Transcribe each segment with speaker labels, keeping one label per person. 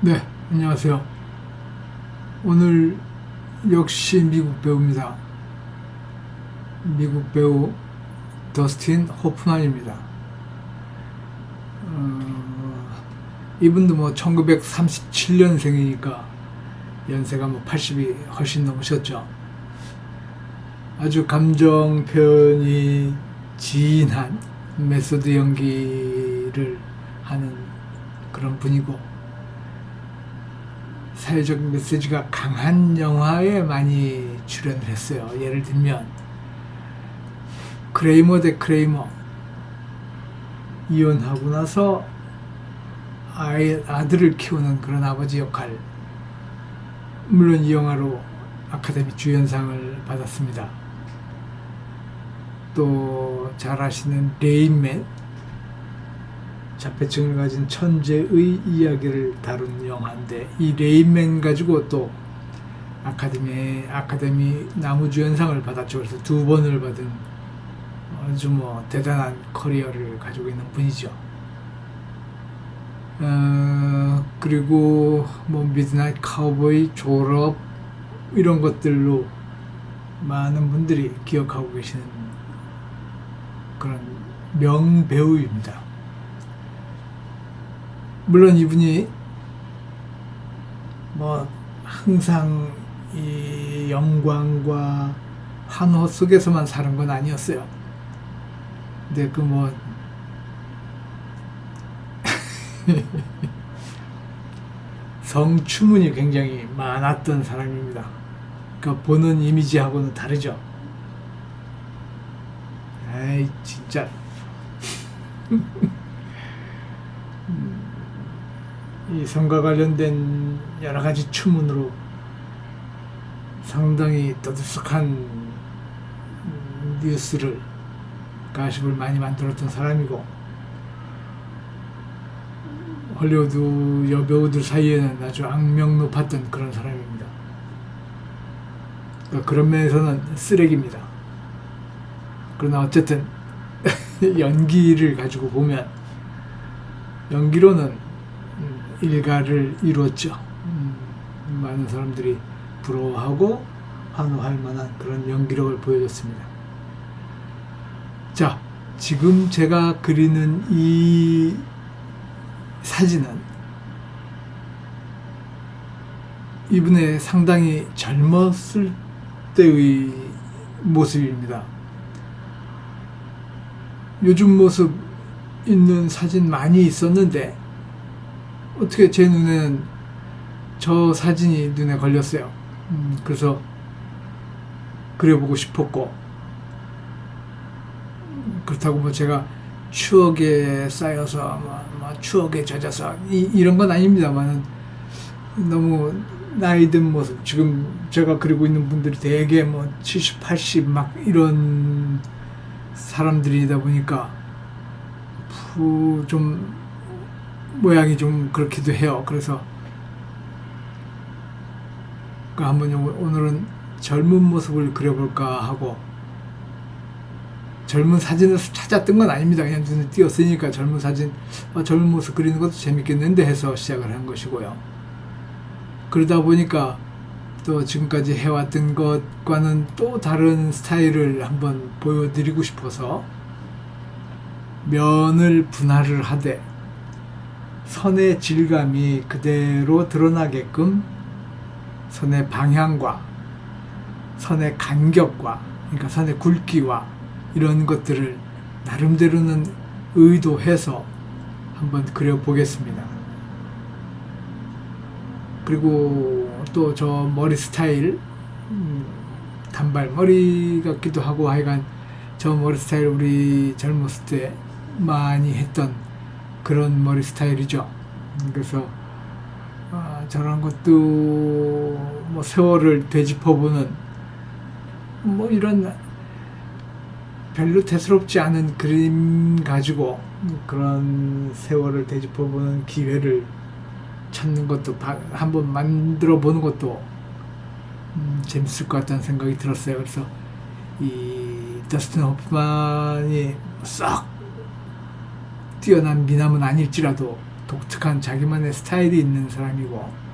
Speaker 1: 네, 안녕하세요. 오늘 역시 미국 배우입니다. 미국 배우 더스틴 호프만입니다. 이분도 뭐 1937년생이니까 연세가 뭐 80이 훨씬 넘으셨죠. 아주 감정 표현이 진한 메소드 연기를 하는 그런 분이고, 사회적 메시지가 강한 영화에 많이 출연을 했어요. 예를 들면 크레이머 대 크레이머, 이혼하고 나서 아들을 키우는 그런 아버지 역할. 물론 이 영화로 아카데미 주연상을 받았습니다. 또 잘 아시는 레인맨, 자폐증을 가진 천재의 이야기를 다룬 영화인데, 이 레인맨 가지고 또 아카데미 나무주연상을 받았죠. 그래서 두 번을 받은 아주 뭐 대단한 커리어를 가지고 있는 분이죠. 그리고 뭐 미드나잇 카우보이, 졸업, 이런 것들로 많은 분들이 기억하고 계시는 그런 명배우입니다. 물론 이분이 뭐 항상 이 영광과 환호 속에서만 사는 건 아니었어요. 근데 그 뭐 성추문이 굉장히 많았던 사람입니다. 그러니까 보는 이미지하고는 다르죠. 에이 진짜. 이 성과 관련된 여러 가지 추문으로 상당히 떠들썩한 뉴스를, 가십을 많이 만들었던 사람이고, 헐리우드 여배우들 사이에는 아주 악명 높았던 그런 사람입니다. 그러니까 그런 면에서는 쓰레기입니다. 그러나 어쨌든 연기를 가지고 보면, 연기로는 일가를 이루었죠. 많은 사람들이 부러워하고 환호할 만한 그런 연기력을 보여줬습니다. 자, 지금 제가 그리는 이 사진은 이분의 상당히 젊었을 때의 모습입니다. 요즘 모습 있는 사진 많이 있었는데 어떻게 제 눈에는 저 사진이 눈에 걸렸어요. 그래서 그려보고 싶었고, 그렇다고 뭐 제가 추억에 쌓여서 뭐 추억에 젖어서 이런 건 아닙니다만은, 너무 나이든 모습, 지금 제가 그리고 있는 분들이 대개 뭐 70, 80 막 이런 사람들이다 보니까 좀 모양이 좀 그렇기도 해요. 그래서 한번 오늘은 젊은 모습을 그려볼까 하고, 젊은 사진을 찾았던 건 아닙니다. 그냥 눈에 띄었으니까 젊은 사진, 젊은 모습 그리는 것도 재밌겠는데 해서 시작을 한 것이고요. 그러다 보니까 또 지금까지 해왔던 것과는 또 다른 스타일을 한번 보여드리고 싶어서 면을 분할을 하되 선의 질감이 그대로 드러나게끔 선의 방향과 선의 간격과, 그러니까 선의 굵기와 이런 것들을 나름대로는 의도해서 한번 그려보겠습니다. 그리고 또 저 머리 스타일, 단발머리 같기도 하고, 하여간 저 머리 스타일 우리 젊었을 때 많이 했던 그런 머리 스타일이죠. 그래서 저런 것도 뭐 세월을 되짚어보는, 뭐 이런 별로 대수롭지 않은 그림 가지고 그런 세월을 되짚어보는 기회를 찾는 것도, 한번 만들어 보는 것도 재밌을 것 같다는 생각이 들었어요. 그래서 이 더스틴 호프만이 썩 뛰어난 미남은 아닐지라도 독특한 자기만의 스타일이 있는 사람이고,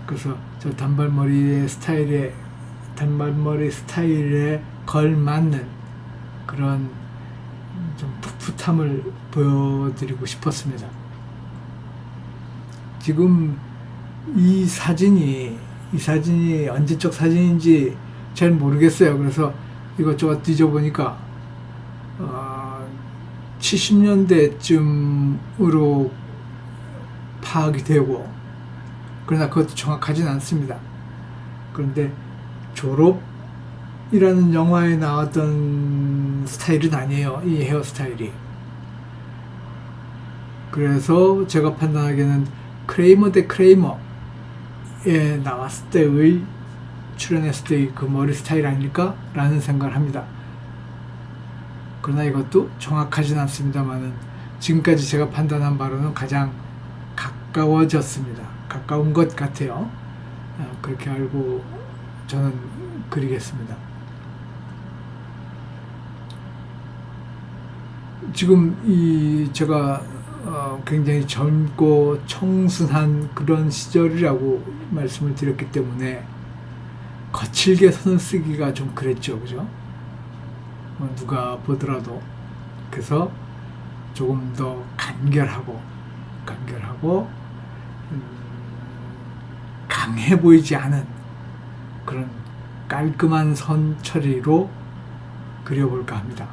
Speaker 1: 그래서 저 단발머리 스타일에 걸맞는 그런 좀 풋풋함을 보여드리고 싶었습니다. 지금 이 사진이 언제적 사진인지 잘 모르겠어요. 그래서 이것저것 뒤져보니까 70년대쯤으로 파악이 되고, 그러나 그것도 정확하진 않습니다. 그런데 졸업이라는 영화에 나왔던 스타일은 아니에요, 이 헤어스타일이. 그래서 제가 판단하기에는 크레이머 대 크레이머에 나왔을 때의, 출연했을 때의 그 머리 스타일 아닐까? 라는 생각을 합니다. 그러나 이것도 정확하진 않습니다만은 지금까지 제가 판단한 바로는 가장 가까워졌습니다. 가까운 것 같아요. 그렇게 알고 저는 그리겠습니다. 지금 제가 굉장히 젊고 청순한 그런 시절이라고 말씀을 드렸기 때문에 거칠게 선을 쓰기가 좀 그랬죠, 그죠? 누가 보더라도. 그래서 조금 더 간결하고 강해 보이지 않은 그런 깔끔한 선 처리로 그려볼까 합니다.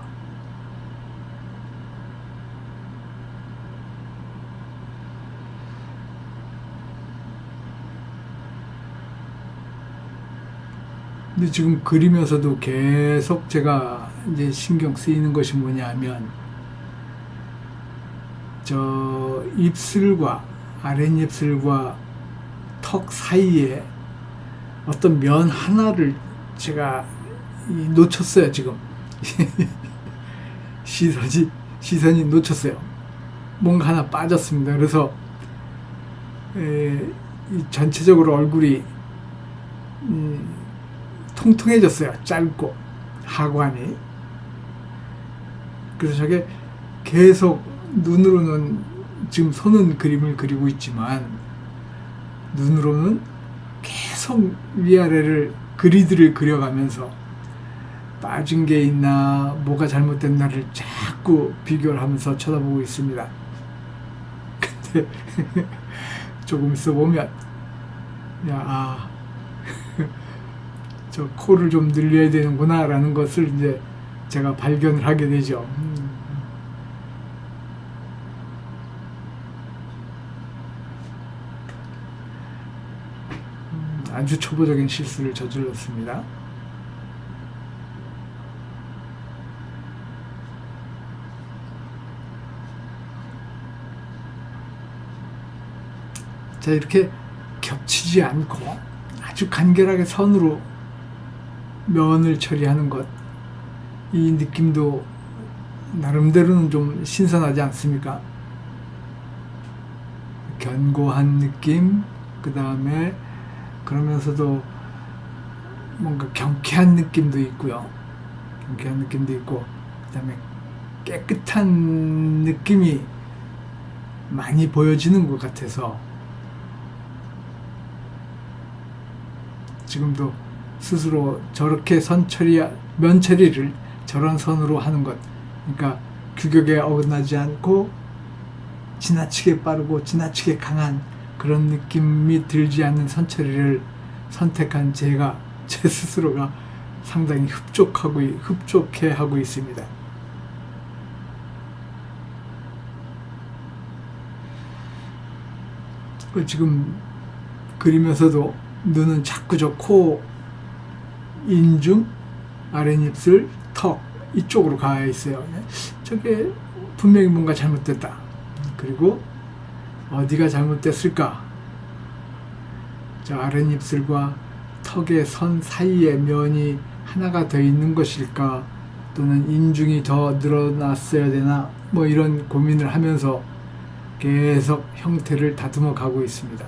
Speaker 1: 근데 지금 그리면서도 계속 제가 이제 신경 쓰이는 것이 뭐냐면, 저 입술과 아랫입술과 턱 사이에 어떤 면 하나를 제가 놓쳤어요, 지금. 시선이 놓쳤어요. 뭔가 하나 빠졌습니다. 그래서 전체적으로 얼굴이 통통해졌어요. 짧고 하관이. 그래서 저게 계속 눈으로는, 지금 손은 그림을 그리고 있지만 눈으로는 계속 위아래를 그리드를 그려가면서 빠진 게 있나, 뭐가 잘못됐나를 자꾸 비교를 하면서 쳐다보고 있습니다. 근데 조금 있어 보면 저 코를 좀 늘려야 되는구나 라는 것을 이제 제가 발견을 하게 되죠. 아주 초보적인 실수를 저질렀습니다. 자, 이렇게 겹치지 않고 아주 간결하게 선으로 면을 처리하는 것, 이 느낌도 나름대로는 좀 신선하지 않습니까? 견고한 느낌, 그 다음에 그러면서도 뭔가 경쾌한 느낌도 있고요. 경쾌한 느낌도 있고, 그 다음에 깨끗한 느낌이 많이 보여지는 것 같아서 지금도 스스로 저렇게 면 처리를 저런 선으로 하는 것, 그러니까 규격에 어긋나지 않고 지나치게 빠르고 지나치게 강한 그런 느낌이 들지 않는 선 처리를 선택한 제 스스로가 상당히 흡족해하고 있습니다. 지금 그리면서도 눈은 자꾸 저 코, 인중, 아랫입술, 턱 이쪽으로 가 있어요. 저게 분명히 뭔가 잘못됐다. 그리고 어디가 잘못됐을까? 저 아랫입술과 턱의 선 사이에 면이 하나가 더 있는 것일까? 또는 인중이 더 늘어났어야 되나? 뭐 이런 고민을 하면서 계속 형태를 다듬어 가고 있습니다.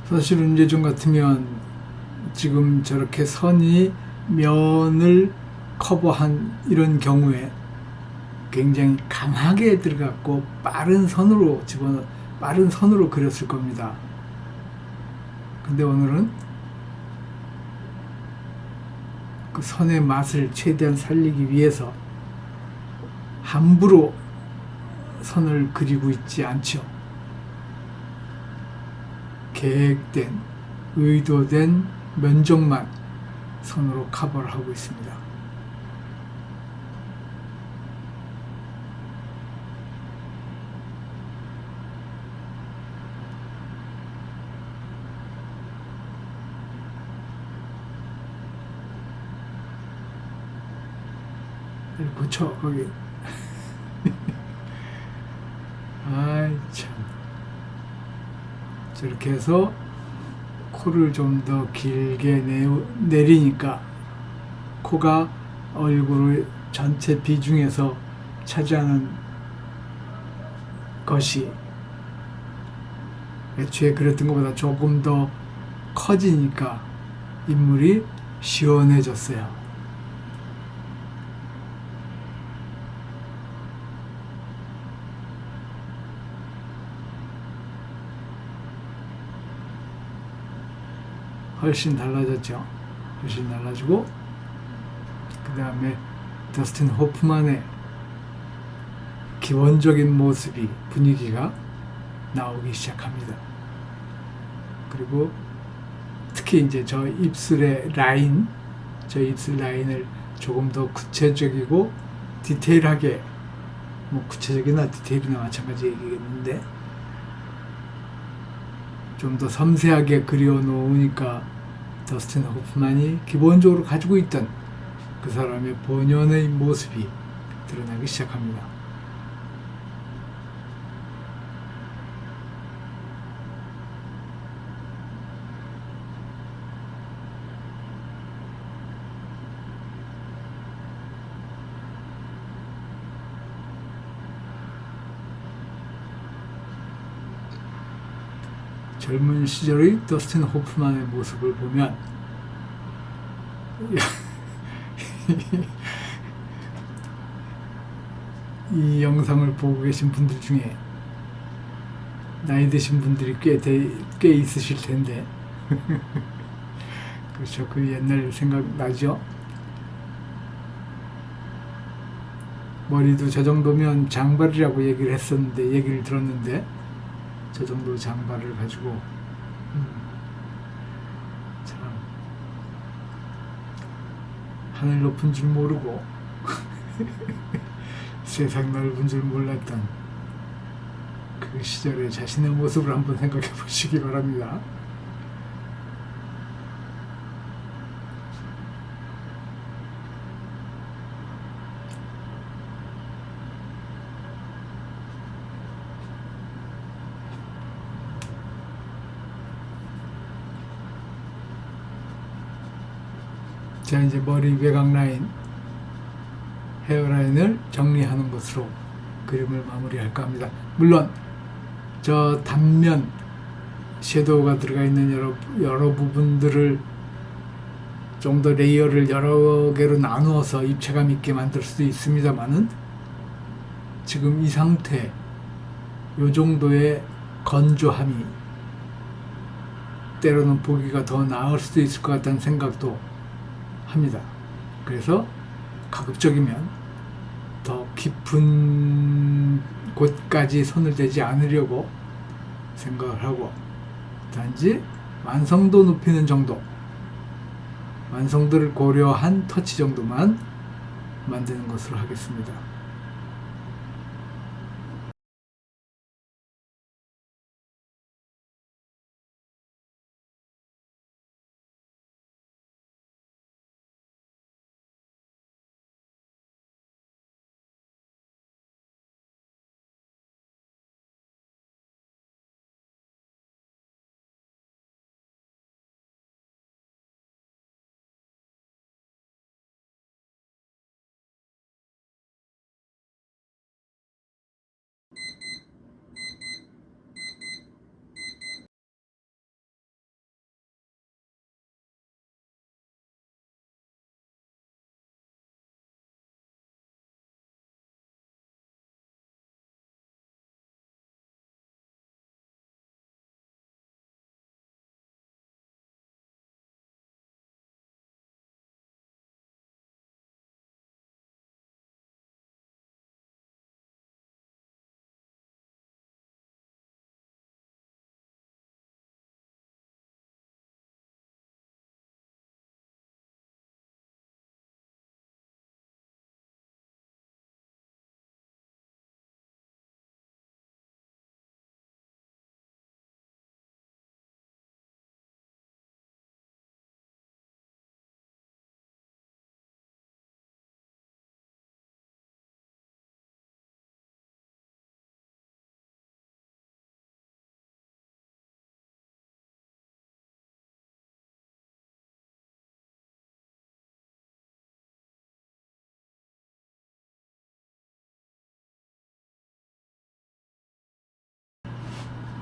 Speaker 1: 사실은 예전 같으면 지금 저렇게 선이 면을 커버한 이런 경우에 굉장히 강하게 들어갔고 빠른 선으로 그렸을 겁니다. 근데 오늘은 그 선의 맛을 최대한 살리기 위해서 함부로 선을 그리고 있지 않죠. 계획된, 의도된 면적만 선으로 커버를 하고 있습니다. 붙여 거기. 아이 참. 저렇게 해서 코를 좀 더 길게 내리니까 코가 얼굴의 전체 비중에서 차지하는 것이 애초에 그랬던 것보다 조금 더 커지니까 인물이 시원해졌어요. 훨씬 달라졌죠. 훨씬 달라지고 그 다음에 더스틴 호프만의 기본적인 모습이 분위기가 나오기 시작합니다. 그리고 특히 이제 저 입술 라인을 조금 더 구체적이고 디테일하게, 뭐 구체적이나 디테일이나 마찬가지 얘기겠는데 좀 더 섬세하게 그려 놓으니까 더스틴 호프만이 기본적으로 가지고 있던 그 사람의 본연의 모습이 드러나기 시작합니다. 젊은 시절의 더스틴 호프만의 모습을 보면 이 영상을 보고 계신 분들 중에 나이 드신 분들이 꽤 있으실 텐데 그렇죠. 그 옛날 생각나죠. 머리도 저 정도면 장발이라고 얘기를 들었는데 저 정도 장발을 가지고 참 하늘 높은 줄 모르고 세상 넓은 줄 몰랐던 그 시절의 자신의 모습을 한번 생각해 보시기 바랍니다. 자, 이제 머리 외곽 라인, 헤어라인을 정리하는 것으로 그림을 마무리할까 합니다. 물론 저 단면 섀도우가 들어가 있는 여러 부분들을 좀 더 레이어를 여러 개로 나누어서 입체감 있게 만들 수도 있습니다만은 지금 이 상태, 요 정도의 건조함이 때로는 보기가 더 나을 수도 있을 것 같다는 생각도 합니다. 그래서 가급적이면 더 깊은 곳까지 손을 대지 않으려고 생각을 하고 단지 완성도 높이는 정도, 완성도를 고려한 터치 정도만 만드는 것으로 하겠습니다.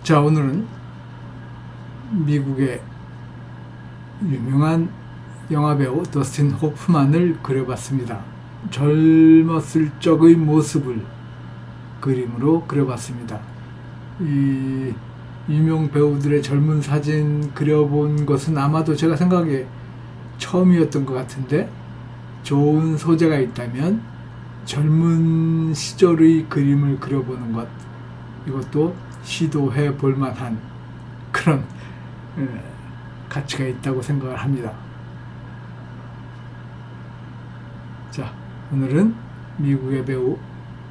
Speaker 1: 자, 오늘은 미국의 유명한 영화배우 더스틴 호프만을 그려봤습니다. 젊었을 적의 모습을 그림으로 그려봤습니다. 이 유명 배우들의 젊은 사진 그려본 것은 아마도 제가 생각에 처음이었던 것 같은데, 좋은 소재가 있다면 젊은 시절의 그림을 그려보는 것, 이것도 시도해 볼 만한 그런 가치가 있다고 생각을 합니다. 자, 오늘은 미국의 배우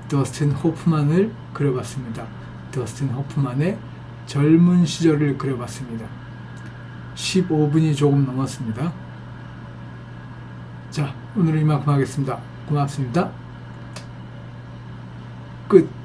Speaker 1: 더스틴 호프만을 그려봤습니다. 더스틴 호프만의 젊은 시절을 그려봤습니다. 15분이 조금 넘었습니다. 자, 오늘은 이만큼 하겠습니다. 고맙습니다. 끝.